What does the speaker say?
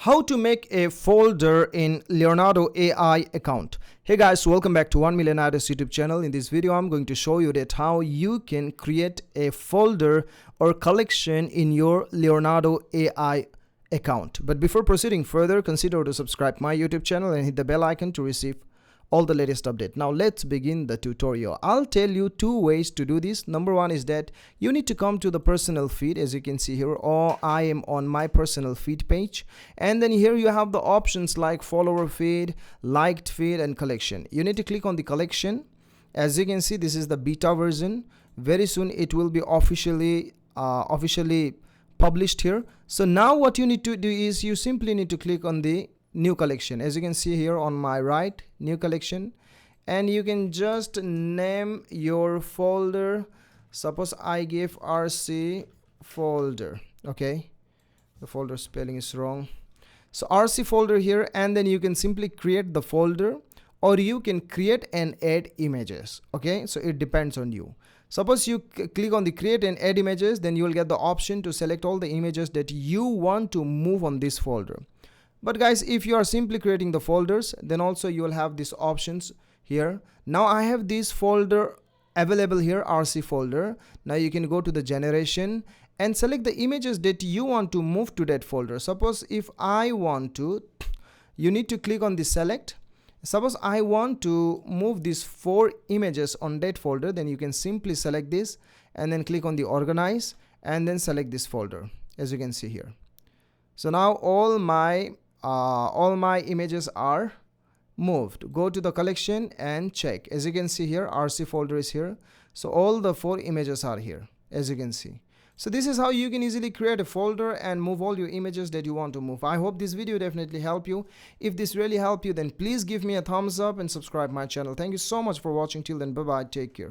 How to make a folder in Leonardi Ai account. Hey guys, welcome back to 1 Million Artists YouTube channel. In this video I'm going to show you that how you can create a folder or collection in your Leonardi Ai account. But before proceeding further, consider to subscribe my YouTube channel and hit the bell icon to receive all the latest update. Now let's begin the tutorial. I'll tell you two ways to do this. Number one is that you need to come to the personal feed, as you can see here, or I am on my personal feed page, and then here you have the options like follower feed, liked feed, and collection. You need to click on the collection. As you can see, this is the beta version. Very soon it will be officially published here. So now what you need to do is you simply need to click on the new collection. As you can see here on my right, new collection, and you can just name your folder. Suppose I give RC folder. Okay, the folder spelling is wrong, so RC folder here, and then you can simply create the folder, or you can create and add images. Okay, so it depends on you. Suppose you click on the create and add images, then you will get the option to select all the images that you want to move on this folder. But guys, if you are simply creating the folders, then also you will have these options here. Now I have this folder available here, RC folder. Now you can go to the generation and select the images that you want to move to that folder. Suppose if I want to, you need to click on the select. Suppose I want to move these 4 images on that folder, then you can simply select this and then click on the organize and then select this folder, as you can see here. So now all my images are moved. Go to the collection and check. As you can see here, RC folder is here, so all the 4 images are here, as you can see. So this is how you can easily create a folder and move all your images that you want to move. I hope this video definitely helped you. If this really helped you, then please give me a thumbs up and subscribe my channel. Thank you so much for watching. Till then, bye bye, take care.